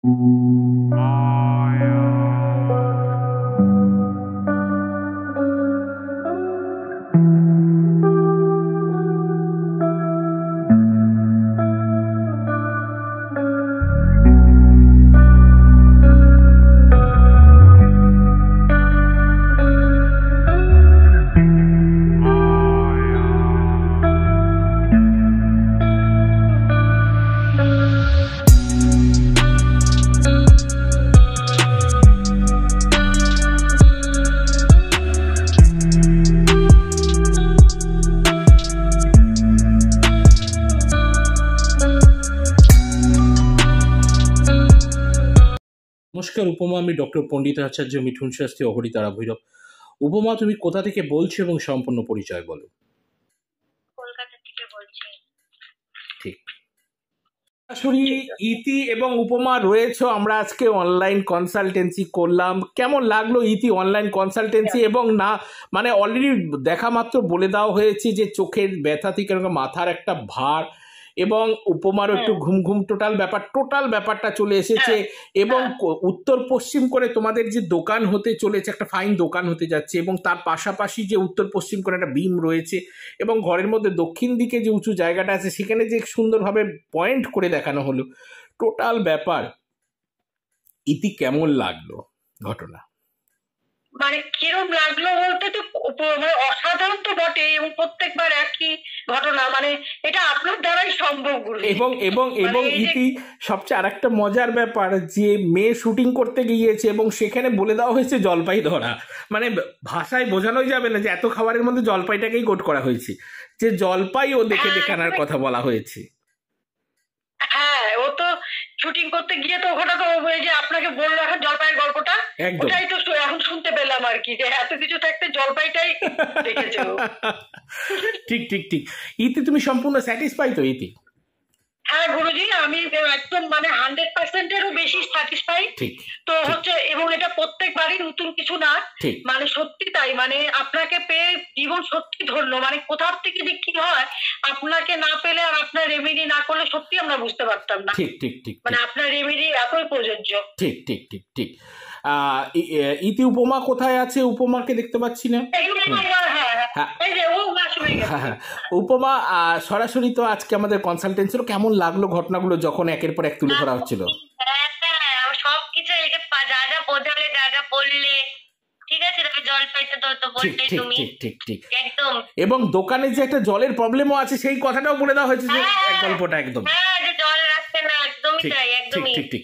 নমস্কার উপমা, আমি ডক্টর পণ্ডিত আচার্য, মিঠুন শাস্ত্রী, অঘরিতারা ভৈরব। উপমা, তুমি কোথা থেকে বলছো এবং সম্পূর্ণ পরিচয় বলো। কলকাতা থেকে বলছি। ঠিক, সরাসরি ইতি এবং উপমা রয়েছে। আমরা আজকে অনলাইন কনসালটেন্সি করলাম। কেমন লাগলো ইতি অনলাইন কনসালটেন্সি? এবং না মানে অলরেডি দেখা মাত্র বলে দেওয়া হয়েছে যে চোখের ব্যথা থেকে মাথার একটা ভার এবং উপমারও একটু ঘুম ঘুম টোটাল ব্যাপারটা চলে এসেছে। এবং উত্তর পশ্চিম করে তোমাদের যে দোকান হতে চলেছে, একটা ফাইন দোকান হতে যাচ্ছে, এবং তার পাশাপাশি যে উত্তর পশ্চিম করে একটা বিম রয়েছে, এবং ঘরের মধ্যে দক্ষিণ দিকে যে উঁচু জায়গাটা আছে সেখানে যে সুন্দরভাবে পয়েন্ট করে দেখানো হলো টোটাল ব্যাপার। ইতি কেমন লাগলো ঘটনা? মানে কিরম লাগলো বলতে তো মানে অসাধারণ তো বটে, এবং প্রত্যেকবার একই ঘটনা, মানে এটা আপনার দ্বারাই সম্ভব। এবং এবং এবং ইতি সবচেয়ে আরেকটা মজার ব্যাপার যে মেয়ে শুটিং করতে গিয়েছে এবং সেখানে বলে দেওয়া হয়েছে জলপাই ধরা। মানে ভাষায় বোঝানোই যাবে না যে এত খাবারের মধ্যে জলপাইটাকেই কোট করা হয়েছে, যে জলপাই ও দেখে দেখানোর কথা বলা হয়েছে। হ্যাঁ, ও তো শুটিং করতে গিয়ে তো ওখানে তো যে আপনাকে বললো এখন জলপাইয়ের গল্পটা, ওটাই তো এখন শুনতে পেলাম আর কি, যে এত কিছু থাকতে জলপাইটাই দেখেছে। ঠিক ঠিক ঠিক। ইতি তুমি সম্পূর্ণ স্যাটিসফাই তো? ইতি হ্যাঁ গুরুজি, আমি একদম মানে 100%-এরও বেশি স্যাটিসফাইড। তো হচ্ছে, এবং এটা প্রত্যেকবারই নতুন কিছু না, মানে সত্যি তাই। মানে আপনাকে পেয়ে জীবন সত্যি ধরল। মানে কোথাও থেকে যে কি হয়, আপনাকে না পেলে আর আপনার রেমেডি না করলে সত্যি আমরা বুঝতে পারতাম না। ঠিক ঠিক ঠিক, মানে আপনার রেমেডি এতই প্রযোজ্য। ঠিক ঠিক ঠিক ঠিক। ইতি উপমা কোথায় আছে? উপমাকে দেখতে পাচ্ছি না। উপমা সরাসরি তো আজকে আমাদের কনসালটেন্সি, কেমন লাগলো ঘটনাগুলো যখন একের পর এক তুলে ধরা হচ্ছিল? সবকিছু যা যা বোঝালে, যা যা বললে, ঠিক আছে। জলপাইতে তো বললেই তুমি ঠিক ঠিক একদম। এবং দোকানে যে একটা জলের প্রবলেমও আছে সেই কথাটাও বলে দেওয়া হয়েছে, যে গল্পটা একদম জল রাখছে না, একদমই তাই, একদমই ঠিক ঠিক।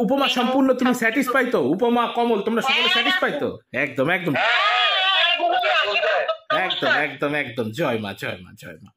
উপমা সম্পূর্ণ তুমি স্যাটিসফাই তো? উপমা, কমল, তোমরা সকলে স্যাটিসফাই তো? একদম একদম একদম একদম একদম। জয় মা, জয় মা, জয় মা।